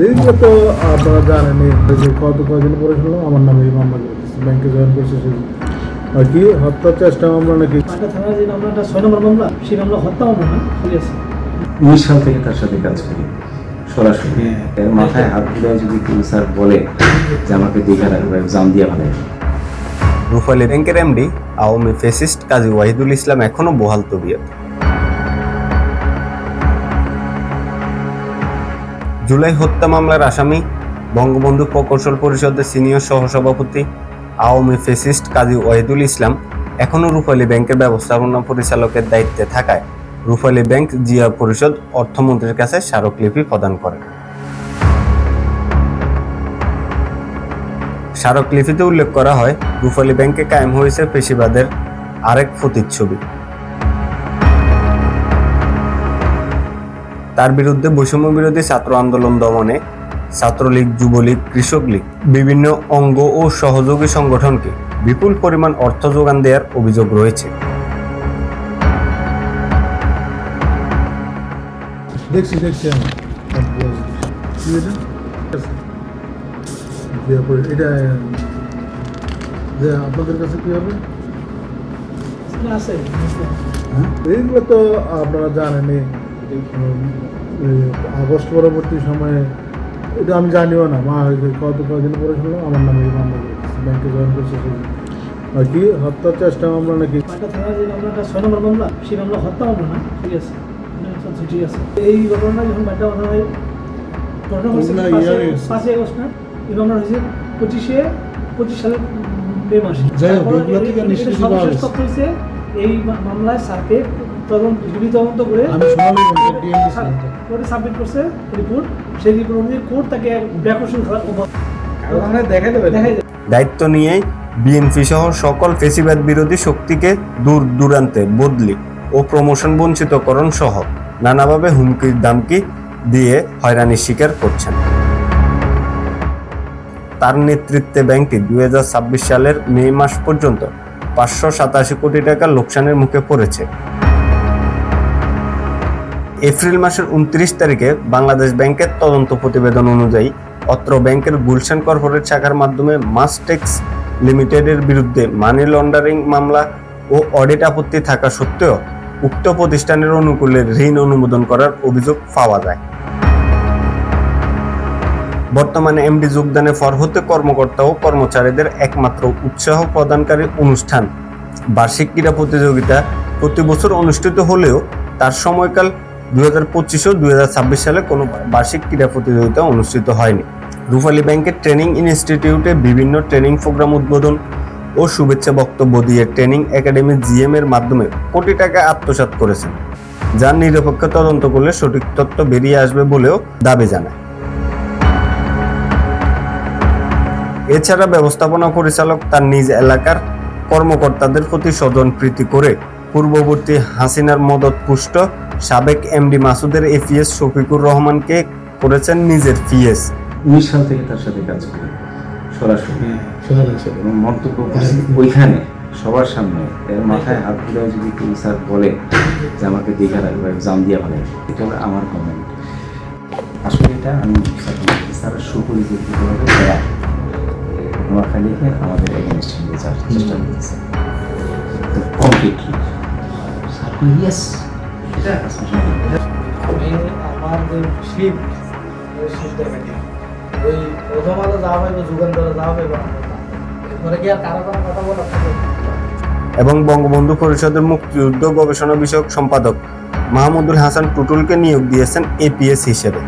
এইগুলো তো আপনারা জানেনই যে কদিন পরে শুনলাম আমার নামে এই মামলা করেছে, ব্যাংকে জয়েন করছে সে আর কি হত্যার চেষ্টা মামলা নাকি থানায় যে মামলাটা 6 নম্বর মামলা, সেই মামলা হত্যা মামলা না, ঠিক আছে। 19 সাল থেকে তার সাথে কাজ করি সরাসরি। এর মাথায় হাত দিলে যদি কেউ স্যার বলে যে আমাকে দেখা রাখবে এক্সাম দিয়ে ভালো। রূপালী ব্যাংকের এমডি আওয়ামী ফ্যাসিস্ট কাজী ওয়াহিদুল ইসলাম এখনো বহাল তবিয়ত। জুলাই হত্যা মামলার আসামি বঙ্গবন্ধু প্রকৌশল পরিষদের সিনিয়র সহসভাপতি আওয়ামী ফ্যাসিস্ট কাজী ওয়াহিদুল ইসলাম এখনো রূপালী ব্যাংকের ব্যবস্থাপনা পরিচালকের দায়িত্বে থাকায় রূপালী ব্যাংক জিয়া পরিষদ অর্থমন্ত্রীর কাছে স্মারকলিপি প্রদান করে। স্মারকলিপিতে উল্লেখ করা হয়, রূপালী ব্যাংকে কায়েম হয়েছে ফ্যাসিবাদের আরেক প্রতিচ্ছবি। তার বিরুদ্ধে বৈষম্য বিরোধী ছাত্র আন্দোলন দমনে ছাত্রলীগ, যুবলীগ, কৃষক লীগ বিভিন্ন অঙ্গ ও সহযোগী সংগঠনকে বিপুল পরিমাণ অর্থ যোগান দেওয়ার অভিযোগ রয়েছে। দেখছি আমি এটা যে আপনাদের কাছে কি হবে আছে এইগুলো তো আপনারা জানেনই। আগস্ট পরবর্তী সময়ে এটা আমি জানিও না, মা কদিন পরে শুনলাম আমার নামে এই মামলা করেছে, ব্যাংকে জয়েন করছে সে আর কি হত্যার চেষ্টা মামলা নাকি থানায় যে মামলাটা 6 নম্বর মামলা, সেই মামলা হত্যা মামলা না, ঠিক আছে। ঠিক আছে, এই ঘটনা যখন বাড়িটা কথা হয়, ঘটনা হয়েছে 5 আগস্ট না, এই মামলা হয়েছে 25 সালের মে মাসে। হয়েছে এই মামলায় স্যারকে তদন্ত করে কোর্টে সাবমিট করছে রিপোর্ট। সেই রিপোর্ট অনুযায়ী কোর্ট তাকে ব্যাকরণ দেখা দেবে। দায়িত্ব নিয়ে বিএনপি সহ সকল ফ্যাসিবাদ বিরোধী শক্তিকে দূর দূরান্তে বদলি ও প্রমোশন বঞ্চিতকরণ সহ নানাভাবে হুমকির দামকি দিয়ে হয়রানির শিকার করছেন। তার নেতৃত্বে ব্যাংকটি 2026 সালের মে মাস পর্যন্ত 587 কোটি টাকা লোকসানের মুখে পড়েছে। এপ্রিল মাসের 29 তারিখে বাংলাদেশ ব্যাংকের তদন্ত প্রতিবেদন অনুযায়ী অত্র ব্যাংকের গুলশান কর্পোরেট শাখার মাধ্যমে মাসটেক্স লিমিটেডের বিরুদ্ধে মানি লন্ডারিং মামলা ও অডিট আপত্তি থাকা সত্ত্বেও উক্ত প্রতিষ্ঠানের অনুকূলে ঋণ অনুমোদন করার অভিযোগ পাওয়া যায়। বর্তমানে এমডি যোগদানের পর হতে কর্মকর্তা ও কর্মচারীদের একমাত্র উৎসাহ প্রদানকারী অনুষ্ঠান বার্ষিক ক্রীড়া প্রতিযোগিতা প্রতি বছর অনুষ্ঠিত হলেও তার সময়কাল 2025 ও 2026 সালে কোনো বার্ষিক ক্রীড়া প্রতিযোগিতা অনুষ্ঠিত হয়নি। রূপালী ব্যাংকের ট্রেনিং ইনস্টিটিউটে বিভিন্ন ট্রেনিং প্রোগ্রাম উদ্বোধন ও শুভেচ্ছা বক্তব্য দিয়ে ট্রেনিং একাডেমি জিএম এর মাধ্যমে কোটি টাকা আত্মসাৎ করেছেন, যার নিরপেক্ষ তদন্ত করলে সঠিক তথ্য বেরিয়ে আসবে বলেও দাবি জানায়। এছাড়া ব্যবস্থাপনা পরিচালক তার নিজ এলাকার কর্মকর্তাদের প্রতি স্বজন প্রীতি করে পূর্ববর্তী হাসিনার মদতপুষ্ট সাবেক এমডি মাসুদের এপিএস শফিকুর রহমানকে করেছেন নিজের পিএস। 19 সাল থেকে তার সাথে কাজ করি সরাসরি এবং মন্তব্য করছি ওইখানে সবার সামনে। এর মাথায় হাত দিলে যদি কেউ স্যার বলে যে আমাকে দেখা রাখবে এক্সাম দিয়ে ভালো, এটা হলো আমার কমেন্ট। আসলে এটা আমি স্যারের সুপরিচিতভাবে দেয়া নোয়াখালীকে আমাদের এগেনস্টে নিয়ে যাওয়ার চেষ্টা করতেছে কমপ্লিটলি। স্যার ইয়েস, এটা আমার যে শিব ওই প্রথম আলো যাওয়া হবে, যুগান্তরে যাওয়া হবে, এরপরে কি আর কারো কোনো কথা বলা এবং বঙ্গবন্ধু পরিষদের মুক্তিযুদ্ধ গবেষণা বিষয়ক সম্পাদক মাহমুদুল হাসান টুটুলকে নিয়োগ দিয়েছেন এপিএস হিসেবে।